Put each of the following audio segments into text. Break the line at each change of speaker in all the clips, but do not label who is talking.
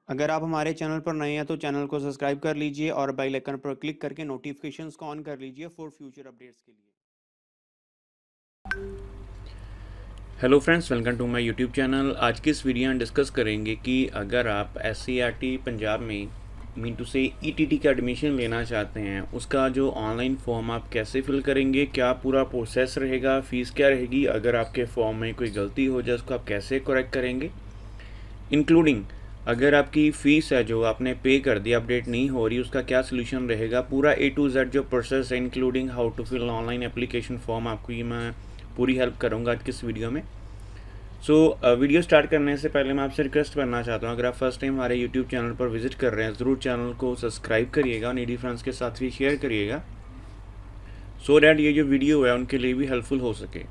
अगर आप हमारे चैनल पर नए हैं तो चैनल को सब्सक्राइब कर लीजिए और बेल आइकन पर क्लिक करके नोटिफिकेशंस को ऑन कर लीजिए फॉर फ्यूचर अपडेट्स के लिए।
Hello friends, welcome to my YouTube channel. आज की इस वीडियो में डिस्कस करेंगे कि अगर आप SCERT पंजाब में मीन टू से ETT का एडमिशन लेना चाहते हैं, उसका जो ऑनलाइन फॉर्म आप कैसे फिल करेंगे, क्या पूरा प्रोसेस रहेगा, फ़ीस क्या रहेगी, अगर आपके फॉर्म में कोई गलती हो जाए उसको आप कैसे करेक्ट करेंगे, इंक्लूडिंग अगर आपकी फ़ीस है जो आपने पे कर दी अपडेट नहीं हो रही, उसका क्या सोल्यूशन रहेगा, पूरा A to Z जो प्रोसेस है including how to fill online application form, आपको ये मैं पूरी हेल्प करूँगा आज की इस वीडियो में। वीडियो स्टार्ट करने से पहले मैं आपसे रिक्वेस्ट करना चाहता हूँ, अगर आप फर्स्ट टाइम हमारे यूट्यूब चैनल पर विजिट कर रहे हैं, ज़रूर चैनल को सब्सक्राइब करिएगा और नीडी फ्रेंड्स के साथ भी शेयर करिएगा सो डैट ये जो वीडियो है उनके लिए भी हेल्पफुल हो सके।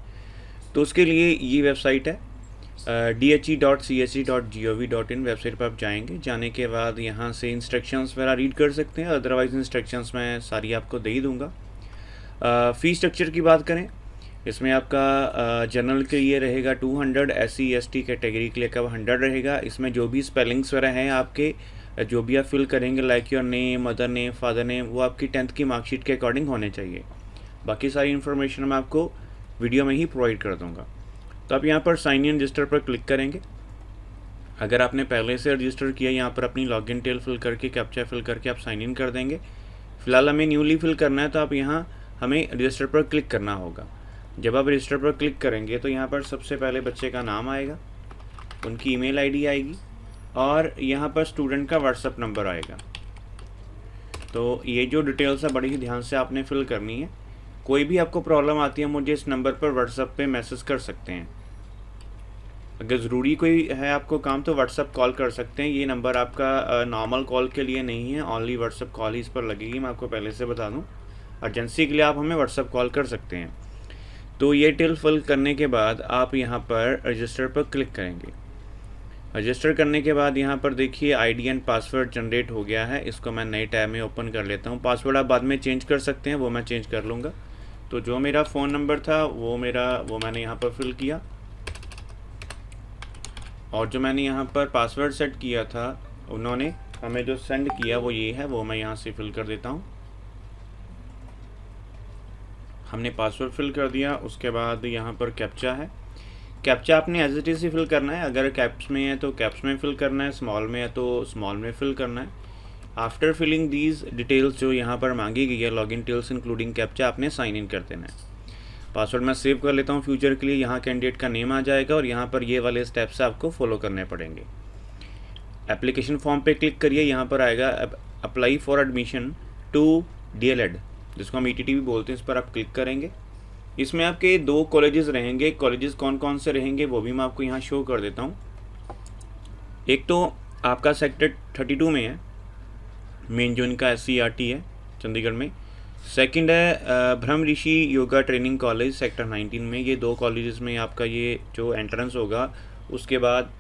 तो उसके लिए ये वेबसाइट है dhe.chse.gov.in वेबसाइट पर आप जाएंगे। जाने के बाद यहाँ से इंस्ट्रक्शंस वगैरह रीड कर सकते हैं, अदरवाइज़ इंस्ट्रक्शंस मैं सारी आपको दे ही दूँगा। फ़ीस स्ट्रक्चर की बात करें, इसमें आपका जनरल के लिए रहेगा 200, SC ST कैटेगरी के लिए का 100 रहेगा। इसमें जो भी स्पेलिंग्स वगैरह हैं आपके, जो भी आप फिल करेंगे like your name, mother name, father name, वो आपकी 10th की मार्कशीट के अकॉर्डिंग होने चाहिए। बाकी सारी इन्फॉर्मेशन मैं आपको वीडियो में ही प्रोवाइड कर दूँगा। तो आप यहाँ पर साइन इन रजिस्टर पर क्लिक करेंगे। अगर आपने पहले से रजिस्टर किया, यहाँ पर अपनी लॉगिन डिटेल फिल करके, कैप्चा फिल करके आप साइन इन कर देंगे। फ़िलहाल हमें न्यूली फिल करना है, तो आप यहाँ हमें रजिस्टर पर क्लिक करना होगा। जब आप रजिस्टर पर क्लिक करेंगे तो यहाँ पर सबसे पहले बच्चे का नाम आएगा, उनकी ईमेल आईडी आएगी और यहाँ पर स्टूडेंट का व्हाट्सएप नंबर आएगा। तो ये जो डिटेल्स है बड़ी ही ध्यान से आपने फिल करनी है। कोई भी आपको प्रॉब्लम आती है, मुझे इस नंबर पर व्हाट्सएप पे मैसेज कर सकते हैं। अगर ज़रूरी कोई है आपको काम तो व्हाट्सएप कॉल कर सकते हैं। ये नंबर आपका नॉर्मल कॉल के लिए नहीं है, ओनली व्हाट्सएप कॉल ही इस पर लगेगी। मैं आपको पहले से बता दूं, अर्जेंसी के लिए आप हमें व्हाट्सएप कॉल कर सकते हैं। तो ये डिटेल फिल करने के बाद आप यहाँ पर रजिस्टर पर क्लिक करेंगे। रजिस्टर करने के बाद यहाँ पर देखिए ID एंड पासवर्ड जनरेट हो गया है। इसको मैं नए टैब में ओपन कर लेता हूँ। पासवर्ड आप बाद में चेंज कर सकते हैं, वो मैं चेंज कर लूँगा। तो जो मेरा फ़ोन नंबर था वो मैंने यहाँ पर फिल किया, और जो मैंने यहाँ पर पासवर्ड सेट किया था उन्होंने हमें जो सेंड किया वो ये है, वो मैं यहाँ से फिल कर देता हूँ। हमने पासवर्ड फिल कर दिया। उसके बाद यहाँ पर कैप्चा है। कैप्चा आपने एज इट इज़ ही फिल करना है। अगर कैप्स में है तो कैप्स में फिल करना है, स्मॉल में है तो स्मॉल में फिल करना है। आफ्टर फिलिंग दीज डिटेल्स जो यहाँ पर मांगी गई है, लॉगिन डिटेल्स इंक्लूडिंग कैप्चा, आपने साइन इन कर देना है। पासवर्ड मैं सेव कर लेता हूँ फ्यूचर के लिए। यहाँ कैंडिडेट का नेम आ जाएगा और यहाँ पर ये वाले स्टेप्स आपको फॉलो करने पड़ेंगे। एप्लीकेशन फॉर्म पे क्लिक करिए। यहाँ पर आएगा apply for admission to DLED, जिसको हम ETT भी बोलते हैं। इस पर आप क्लिक करेंगे। इसमें आपके 2 कॉलेजेस रहेंगे। कॉलेजेस कौन कौन से रहेंगे वो भी मैं आपको यहाँ शो कर देता हूँ। एक तो आपका सेक्टर 32 में है, मेन जो इनका SCERT है चंडीगढ़ में। सेकंड है ब्रह्म ऋषि योगा ट्रेनिंग कॉलेज सेक्टर 19 में। ये 2 कॉलेजेस में आपका ये जो एंट्रेंस होगा, उसके बाद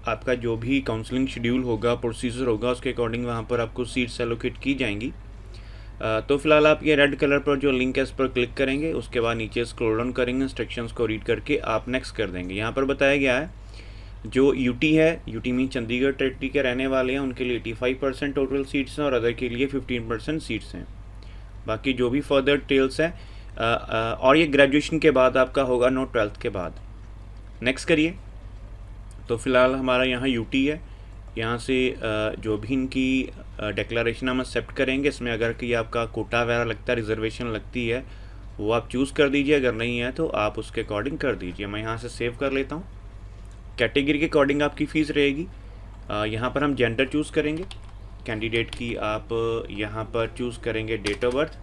आपका जो भी काउंसलिंग शेड्यूल होगा, प्रोसीजर होगा, उसके अकॉर्डिंग वहाँ पर आपको सीट्स एलोकेट की जाएंगी। तो फिलहाल आप ये रेड कलर पर जो लिंक है इस पर क्लिक करेंगे। उसके बाद नीचे स्क्रॉल डाउन करेंगे, इंस्ट्रक्शंस को रीड करके आप नेक्स्ट कर देंगे। यहाँ पर बताया गया है जो UT है, UT मीन चंडीगढ़ टेरिटरी के रहने वाले हैं, उनके लिए 85% टोटल सीट्स हैं और अदर के लिए 15% सीट्स हैं। बाकी जो भी फर्दर डिटेल्स हैं, और ये ग्रेजुएशन के बाद आपका होगा, नो 12th के बाद। नेक्स्ट करिए। तो फिलहाल हमारा यहाँ UT है। यहाँ से जो भी इनकी डिक्लेरेशन हम एक्सेप्ट करेंगे। इसमें अगर कि आपका कोटा वगैरह लगता है, रिजर्वेशन लगती है, वो आप चूज़ कर दीजिए। अगर नहीं है तो आप उसके अकॉर्डिंग कर दीजिए। मैं यहाँ से सेव कर लेता हूँ। कैटेगरी के अकॉर्डिंग आपकी फ़ीस रहेगी। यहाँ पर हम जेंडर चूज़ करेंगे कैंडिडेट की। आप यहाँ पर चूज़ करेंगे date of birth.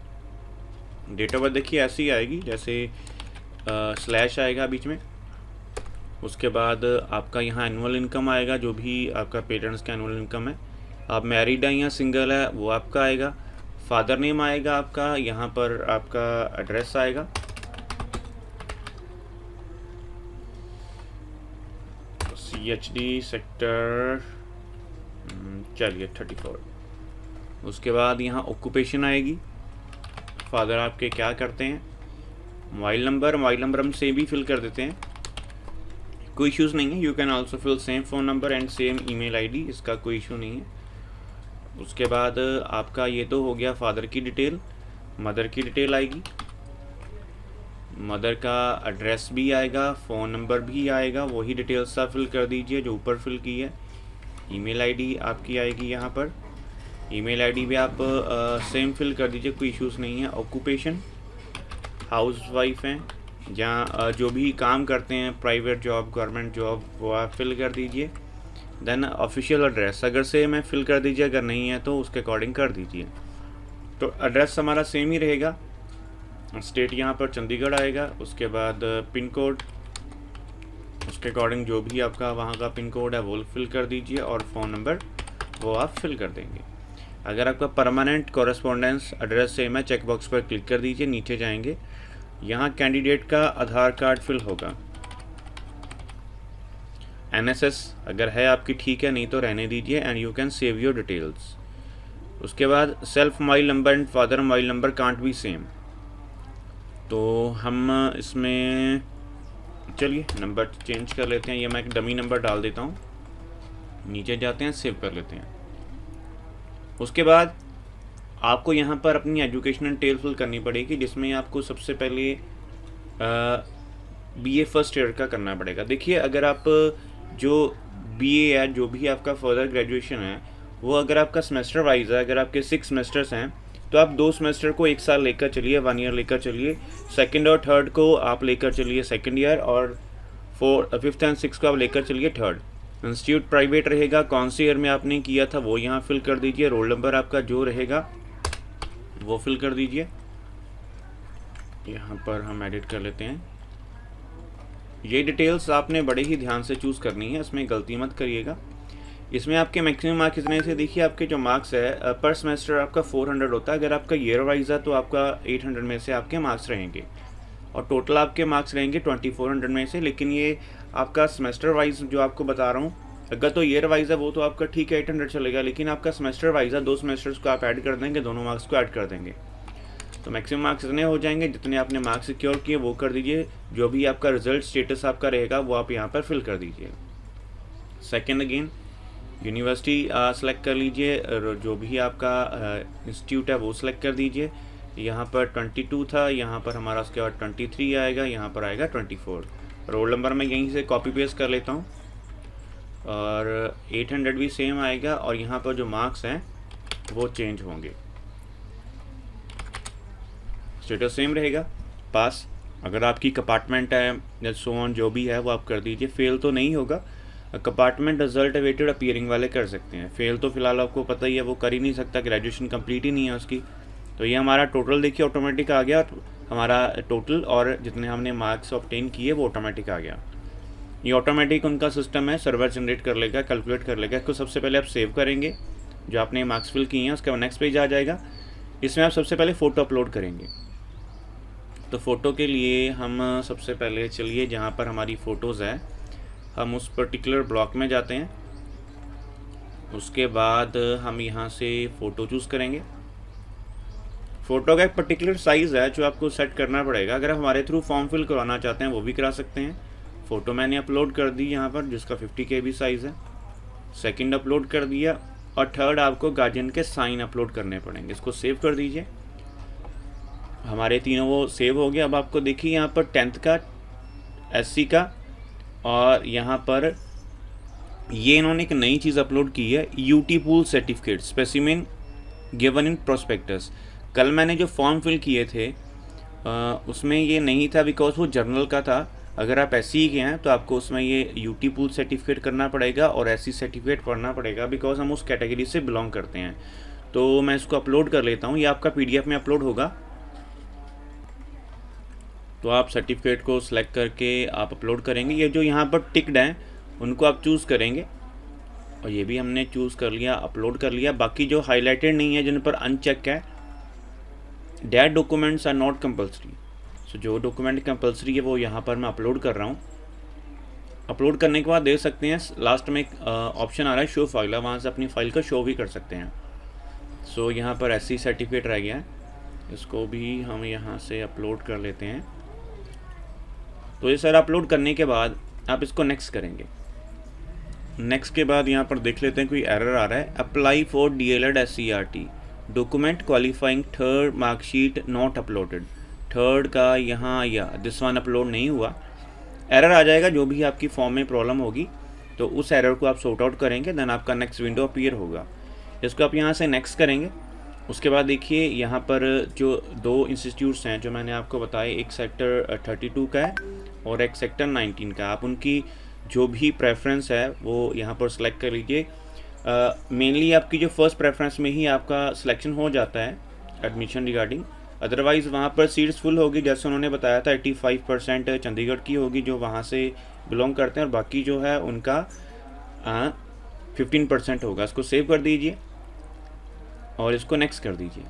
Date of birth देखिए ऐसी आएगी जैसे स्लैश आएगा बीच में। उसके बाद आपका यहाँ एनुअल इनकम आएगा, जो भी आपका पेरेंट्स का एनुअल इनकम है। आप मैरिड है या सिंगल है वो आपका आएगा। फादर नेम आएगा आपका। यहाँ पर आपका एड्रेस आएगा। CHD सेक्टर चलिए 34। उसके बाद यहाँ ऑक्यूपेशन आएगी, फादर आपके क्या करते हैं। मोबाइल नंबर हम सेम भी फिल कर देते हैं, कोई इश्यूज़ नहीं है। You can also fill same phone number and same email ID, इसका कोई इशू नहीं है। उसके बाद आपका ये तो हो गया फादर की डिटेल। मदर की डिटेल आएगी, मदर का एड्रेस भी आएगा, फ़ोन नंबर भी आएगा, वही डिटेल्स आप फिल कर दीजिए जो ऊपर फिल की है। ईमेल आईडी आपकी आएगी यहाँ पर, ईमेल आईडी भी आप सेम फिल कर दीजिए, कोई इश्यूज़ नहीं है। ऑक्यूपेशन हाउस वाइफ हैं, जहाँ जो भी काम करते हैं, प्राइवेट जॉब, गवर्नमेंट जॉब, वो आप फिल कर दीजिए। देन ऑफिशियल एड्रेस अगर से मैं फिल कर दीजिए, अगर नहीं है तो उसके अकॉर्डिंग कर दीजिए। तो एड्रेस हमारा सेम ही रहेगा, स्टेट यहाँ पर चंडीगढ़ आएगा। उसके बाद पिन कोड, उसके अकॉर्डिंग जो भी आपका वहाँ का पिन कोड है वो फिल कर दीजिए, और फ़ोन नंबर वो आप फिल कर देंगे। अगर आपका परमानेंट कॉरेस्पॉन्डेंस एड्रेस सेम है, चेक बॉक्स पर क्लिक कर दीजिए, नीचे जाएंगे, यहाँ कैंडिडेट का आधार कार्ड फिल होगा। NSS अगर है आपकी ठीक है, नहीं तो रहने दीजिए, and you can save your details. उसके बाद self mobile number and father mobile number can't be same, तो हम इसमें चलिए नंबर चेंज कर लेते हैं। ये मैं एक डमी नंबर डाल देता हूँ, नीचे जाते हैं, सेव कर लेते हैं। उसके बाद आपको यहाँ पर अपनी एजुकेशनल डिटेल फिल करनी पड़ेगी, जिसमें आपको सबसे पहले BA फर्स्ट ईयर का करना पड़ेगा। देखिए अगर आप जो BA है, जो भी आपका फर्दर ग्रेजुएशन है, वो अगर आपका सेमेस्टर वाइज है, अगर आपके 6 सेमेस्टर्स हैं तो आप 2 सेमेस्टर को 1 साल लेकर चलिए, 1 ईयर लेकर चलिए। सेकंड और थर्ड को आप लेकर चलिए सेकंड ईयर, और 5th एंड 6th को आप लेकर चलिए थर्ड। इंस्टीट्यूट प्राइवेट रहेगा, कौन से ईयर में आपने किया था वो यहाँ फिल कर दीजिए। रोल नंबर आपका जो रहेगा वो फिल कर दीजिए। यहाँ पर हम एडिट कर लेते हैं। ये डिटेल्स आपने बड़े ही ध्यान से चूज़ करनी है, इसमें गलती मत करिएगा। इसमें आपके मैक्सिमम मार्क्स कितने से, देखिए आपके जो मार्क्स है पर सेमेस्टर आपका 400 होता है। अगर आपका ईयर वाइज है तो आपका 800 में से आपके मार्क्स रहेंगे, और टोटल आपके मार्क्स रहेंगे 2400 में से। लेकिन ये आपका सेमेस्टर वाइज जो आपको बता रहा हूँ, अगर तो ईयर वाइज है वो तो आपका ठीक है 800 चलेगा, लेकिन आपका सेमेस्टर वाइज है, 2 सेमेस्टर्स को आप ऐड कर देंगे, दोनों मार्क्स को ऐड कर देंगे, तो मैक्सिमम मार्क्स इतने हो जाएंगे। जितने आपने मार्क्स सिक्योर किए वो कर दीजिए, जो भी आपका रिजल्ट स्टेटस आपका रहेगा वो आप यहाँ पर फिल कर दीजिए। सेकेंड अगेन यूनिवर्सिटी सेलेक्ट कर लीजिए, जो भी आपका इंस्टीट्यूट है वो सिलेक्ट कर दीजिए। यहाँ पर 22 था, यहाँ पर हमारा उसके बाद 23 आएगा, यहाँ पर आएगा 24। रोल नंबर मैं यहीं से कॉपी पेस्ट कर लेता हूँ, और 800 भी सेम आएगा, और यहाँ पर जो मार्क्स हैं वो चेंज होंगे। स्टेटस सेम रहेगा, पास। अगर आपकी कंपार्टमेंट है या सो ऑन जो भी है वो आप कर दीजिए। फेल तो नहीं होगा, कंपार्टमेंट रिजल्ट अवेटेड अपीयरिंग वाले कर सकते हैं। फेल तो फिलहाल आपको पता ही है वो कर ही नहीं सकता, ग्रेजुएशन कंप्लीट ही नहीं है उसकी। तो ये हमारा टोटल देखिए ऑटोमेटिक आ गया, हमारा टोटल और जितने हमने मार्क्स ऑब्टेन किए वो ऑटोमेटिक आ गया। ये ऑटोमेटिक उनका सिस्टम है, सर्वर जनरेट कर लेगा, कैलकुलेट कर लेगा। इसको सबसे पहले आप सेव करेंगे, जो आपने मार्क्स फिल किए हैं, उसके बाद नेक्स्ट पेज आ जाएगा। इसमें आप सबसे पहले फ़ोटो अपलोड करेंगे। तो फ़ोटो के लिए हम सबसे पहले चलिए जहाँ पर हमारी फ़ोटोज़ है, हम उस पर्टिकुलर ब्लॉक में जाते हैं। उसके बाद हम यहाँ से फ़ोटो चूज़ करेंगे। फ़ोटो का एक पर्टिकुलर साइज़ है जो आपको सेट करना पड़ेगा। अगर आप हमारे थ्रू फॉर्म फिल करवाना चाहते हैं वो भी करा सकते हैं। फ़ोटो मैंने अपलोड कर दी यहाँ पर, जिसका 50 KB साइज़ है। सेकंड अपलोड कर दिया, और थर्ड आपको गार्जियन के साइन अपलोड करने पड़ेंगे। इसको सेव कर दीजिए। हमारे तीनों वो सेव हो गया। अब आपको देखिए यहाँ पर 10th का, SC का, और यहाँ पर ये इन्होंने एक नई चीज़ अपलोड की है, UT pool certificate specimen given in prospectus. कल मैंने जो फॉर्म फिल किए थे उसमें ये नहीं था, बिकॉज वो जर्नल का था। अगर आप SC के हैं तो आपको उसमें ये UT पूल सर्टिफिकेट करना पड़ेगा और SC सर्टिफिकेट पढ़ना पड़ेगा, बिकॉज हम उस कैटेगरी से बिलोंग करते हैं। तो मैं इसको अपलोड कर लेता हूँ, ये आपका PDF में अपलोड होगा। तो आप सर्टिफिकेट को सिलेक्ट करके आप अपलोड करेंगे। ये जो यहाँ पर टिक्ड हैं उनको आप चूज़ करेंगे, और ये भी हमने चूज़ कर लिया, अपलोड कर लिया। बाकी जो हाईलाइटेड नहीं है, जिन पर अनचेक है, that documents are not compulsory. So जो डॉक्यूमेंट कंपल्सरी है वो यहाँ पर मैं अपलोड कर रहा हूँ। अपलोड करने के बाद देख सकते हैं लास्ट में एक ऑप्शन आ रहा है शो फाइल, वहाँ से अपनी फ़ाइल को शो भी कर सकते हैं। सो यहाँ पर SC सर्टिफिकेट रह गया है, इसको भी हम यहाँ से अपलोड कर लेते हैं। तो ये सारा अपलोड करने के बाद आप इसको नेक्स्ट करेंगे। नेक्स्ट के बाद यहाँ पर देख लेते हैं कोई एरर आ रहा है। Apply for DLED SCRT document qualifying third marksheet not uploaded. Third का यहाँ या दिस वन अपलोड नहीं हुआ, एरर आ जाएगा। जो भी आपकी फॉर्म में प्रॉब्लम होगी तो उस एरर को आप सॉर्ट आउट करेंगे, देन आपका नेक्स्ट विंडो अपीयर होगा। इसको आप यहाँ से नेक्स्ट करेंगे। उसके बाद देखिए यहाँ पर जो 2 इंस्टीट्यूट्स हैं जो मैंने आपको बताए, एक सेक्टर 32 का है और एक सेक्टर 19 का। आप उनकी जो भी प्रेफरेंस है वो यहाँ पर सिलेक्ट कर लीजिए। मेनली आपकी जो फर्स्ट प्रेफरेंस में ही आपका सिलेक्शन हो जाता है एडमिशन रिगार्डिंग, अदरवाइज़ वहाँ पर सीट्स फुल होगी। जैसे उन्होंने बताया था 85% चंडीगढ़ की होगी जो वहाँ से बिलोंग करते हैं, और बाकी जो है उनका 15% होगा। इसको सेव कर दीजिए और इसको नेक्स्ट कर दीजिए।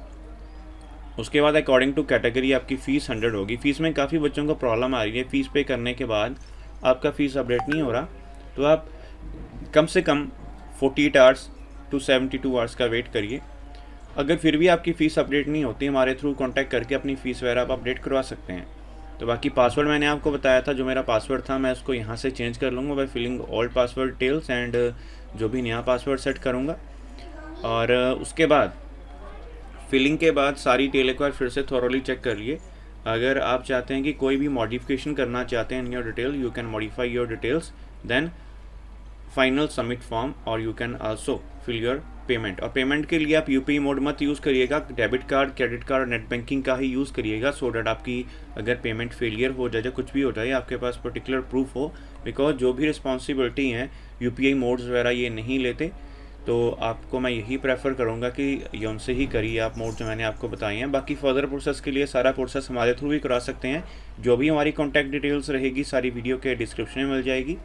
उसके बाद अकॉर्डिंग टू कैटेगरी आपकी फ़ीस 100 होगी। फ़ीस में काफ़ी बच्चों को प्रॉब्लम आ रही है, फ़ीस पे करने के बाद आपका फ़ीस अपडेट नहीं हो रहा, तो आप कम से कम 48 आवर्स टू 72 आवर्स का वेट करिए। अगर फिर भी आपकी फ़ीस अपडेट नहीं होती, हमारे थ्रू कांटेक्ट करके अपनी फ़ीस वगैरह आप अपडेट करवा सकते हैं। तो बाकी पासवर्ड मैंने आपको बताया था, जो मेरा पासवर्ड था मैं उसको यहाँ से चेंज कर लूँगा by filling old password details and जो भी नया पासवर्ड सेट करूँगा। और उसके बाद फिलिंग के बाद सारी डिटेल एक बार फिर से थॉरोली चेक कर लिए। अगर आप चाहते हैं कि कोई भी मॉडिफिकेशन करना चाहते हैं in your detail, you can modify your details, then final submit form, और you can also fill your payment. और पेमेंट के लिए आप UPI मोड मत यूज़ करिएगा, debit card, credit card, net banking का ही यूज़ करिएगा, सो डैट आपकी अगर पेमेंट फेलियर हो जाए, कुछ भी हो जाए, आपके पास पर्टिकुलर प्रूफ हो। बिकॉज जो भी रिस्पॉन्सिबिलिटी हैं UPI मोड्स वगैरह ये नहीं लेते, तो आपको मैं यही प्रेफर करूँगा कि ये उनसे ही करिए आप मोड जो मैंने आपको बताए हैं। बाकी फर्दर प्रोसेस के लिए सारा प्रोसेस हमारे थ्रू भी करा सकते हैं। जो भी हमारी कॉन्टैक्ट डिटेल्स रहेगी सारी वीडियो के डिस्क्रिप्शन में मिल जाएगी।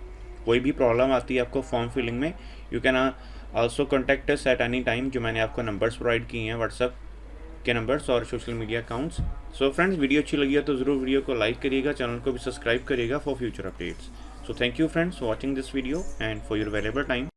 कोई भी प्रॉब्लम आती है आपको फॉर्म फिलिंग में, you can also contact us at any time. जो मैंने आपको नंबर्स प्रोवाइड किए हैं व्हाट्सएप के नंबर्स और social media accounts. So friends, video अच्छी लगी है तो ज़रूर वीडियो को लाइक करिएगा, चैनल को भी सब्सक्राइब करिएगा for future updates. So thank you friends for watching this video and for your valuable time.